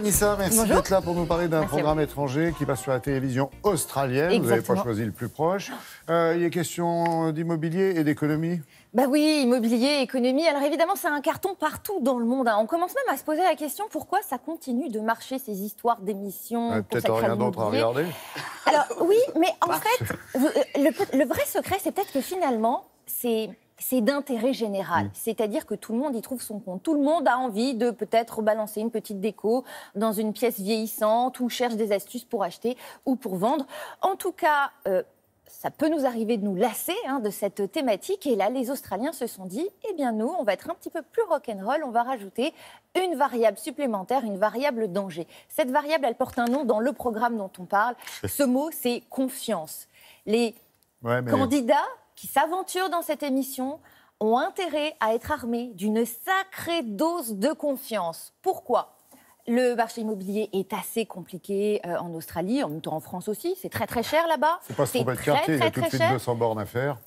Anissa, merci d'être là pour nous parler d'un programme étranger qui passe sur la télévision australienne. Exactement. Vous n'avez pas choisi le plus proche. Il y a question d'immobilier et d'économie. Bah oui, immobilier, économie. Alors évidemment, c'est un carton partout dans le monde. On commence même à se poser la question pourquoi ça continue de marcher, ces histoires d'émissions. Peut-être rien d'autre à regarder. Alors oui, mais en fait, le vrai secret, c'est peut-être que finalement, c'est d'intérêt général. C'est-à-dire que tout le monde y trouve son compte. Tout le monde a envie de peut-être balancer une petite déco dans une pièce vieillissante ou cherche des astuces pour acheter ou pour vendre. En tout cas, ça peut nous arriver de nous lasser de cette thématique. Et là, les Australiens se sont dit, eh bien nous, on va être un petit peu plus rock'n'roll, on va rajouter une variable supplémentaire, une variable danger. Cette variable, elle porte un nom dans le programme dont on parle. Ce mot, c'est confiance. Les candidats qui s'aventurent dans cette émission ont intérêt à être armés d'une sacrée dose de confiance. Pourquoi ? Le marché immobilier est assez compliqué en Australie, en même temps en France aussi. C'est très très cher là-bas. Il ne faut pas se tromper de quartier, il y a tout de suite 200 bornes à faire.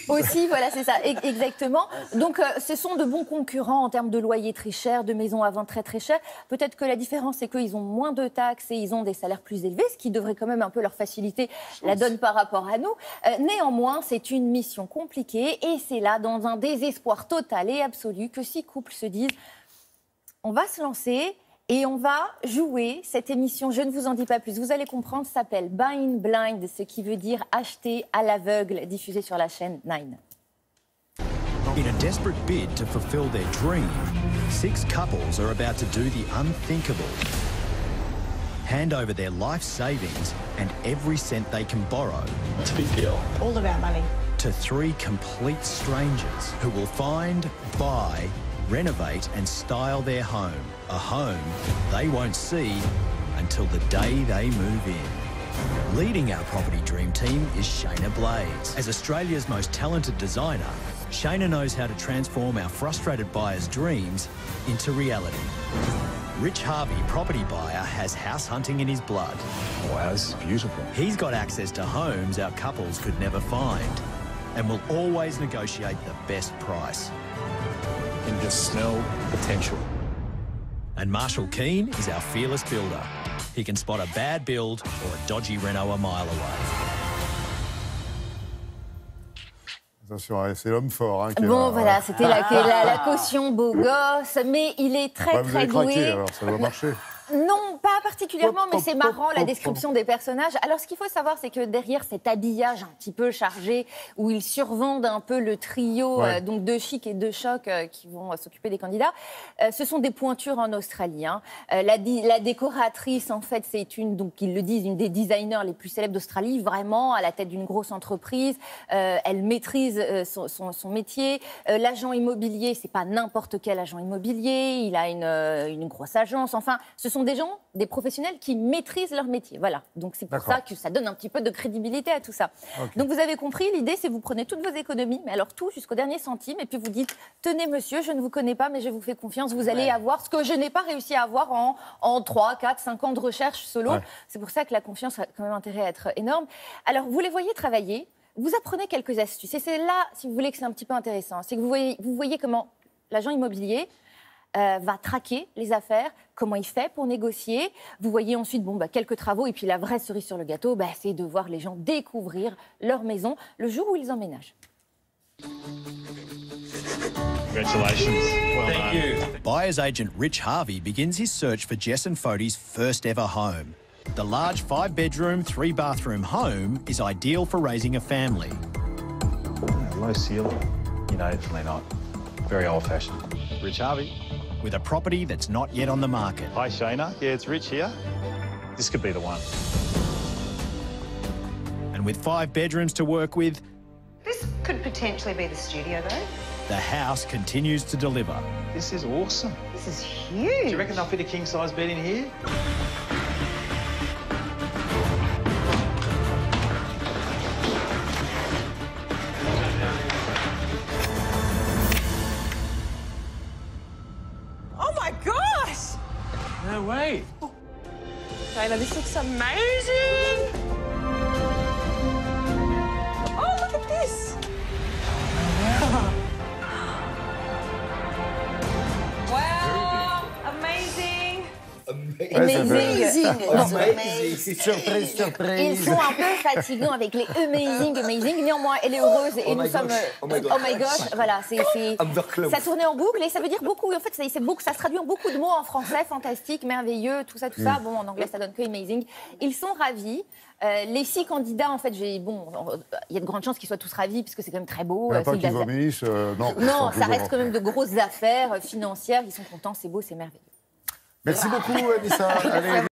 Aussi, voilà, c'est ça, exactement. Donc, ce sont de bons concurrents en termes de loyers très chers, de maisons à vendre très très chères. Peut-être que la différence, c'est qu'ils ont moins de taxes et ils ont des salaires plus élevés, ce qui devrait quand même un peu leur faciliter la donne par rapport à nous. Néanmoins, c'est une mission compliquée et c'est là, dans un désespoir total et absolu, que 6 couples se disent « on va se lancer ». Et on va jouer cette émission, je ne vous en dis pas plus, vous allez comprendre, s'appelle Buying Blind, ce qui veut dire acheter à l'aveugle, diffusée sur la chaîne 9. In a desperate bid to fulfill their dream, 6 couples are about to do the unthinkable. Hand over their life savings and every cent they can borrow. It's a big deal. All about money. To 3 complete strangers who will find, buy, renovate and style their home. A home they won't see until the day they move in. Leading our property dream team is Shayna Blaze. As Australia's most talented designer, Shayna knows how to transform our frustrated buyers' dreams into reality. Rich Harvey, property buyer, has house hunting in his blood. Wow, this is beautiful. He's got access to homes our couples could never find and will always negotiate the best price. You can just smell potential. And Marshall Keane is our fearless builder. He can spot a bad build or a dodgy reno a mile away. Attention, c'est l'homme fort. Bon, voilà, c'était la caution beau gosse, mais il est très, vous très avez doué. craqué, alors ça doit marcher. Non, pas particulièrement, mais c'est marrant la description des personnages. Alors, ce qu'il faut savoir, c'est que derrière cet habillage un petit peu chargé, où ils survendent un peu le trio donc de chic et de choc qui vont s'occuper des candidats, ce sont des pointures en Australie. La décoratrice, en fait, c'est donc ils le disent, une des designers les plus célèbres d'Australie, vraiment à la tête d'une grosse entreprise. Elle maîtrise son métier. L'agent immobilier, c'est pas n'importe quel agent immobilier. Il a une grosse agence. Enfin, ce sont des gens, des professionnels qui maîtrisent leur métier. Voilà. Donc c'est pour ça que ça donne un petit peu de crédibilité à tout ça. Okay. Donc vous avez compris, l'idée c'est vous prenez toutes vos économies, mais alors tout jusqu'au dernier centime, et puis vous dites, tenez monsieur, je ne vous connais pas, mais je vous fais confiance, vous allez avoir ce que je n'ai pas réussi à avoir en 3, 4, 5 ans de recherche solo. C'est pour ça que la confiance a quand même intérêt à être énorme. Alors vous les voyez travailler, vous apprenez quelques astuces, et c'est là, si vous voulez, que c'est un petit peu intéressant. C'est que vous voyez comment l'agent immobilier va traquer les affaires, comment il fait pour négocier. Vous voyez ensuite quelques travaux, et puis la vraie cerise sur le gâteau, c'est de voir les gens découvrir leur maison le jour où ils emménagent. Congratulations. Well Thank you. Buyer's agent Rich Harvey begins his search for Jess and Foti's first ever home. The large 5-bedroom, 3-bathroom home is ideal for raising a family. Low ceiling. You know, definitely not. Very old-fashioned. Rich Harvey. With a property that's not yet on the market. Hi, Shayna. Yeah, it's Rich here. This could be the one. And with 5 bedrooms to work with, This could potentially be the studio, though. the house continues to deliver. This is awesome. This is huge. Do you reckon they'll fit a king-size bed in here? Oh my gosh! No way. Shayna, this looks amazing! Oh, look at this! Wow! Amazing! Amazing. Surprise, Ils surprise. sont un peu fatigants avec les amazing. Néanmoins, elle est heureuse et nous sommes. Oh my gosh. Voilà, ça tournait en boucle et ça veut dire beaucoup. En fait, ça se traduit en beaucoup de mots en français, fantastique, merveilleux, tout ça. Bon, en anglais, ça donne que amazing. Ils sont ravis. Les 6 candidats, en fait, il y a de grandes chances qu'ils soient tous ravis puisque c'est quand même très beau. Il n'y a pas qui vomissent, non. Non, ça reste quand même de grosses affaires financières. Ils sont contents, c'est beau, c'est merveilleux. Merci beaucoup, Anissa. Allez.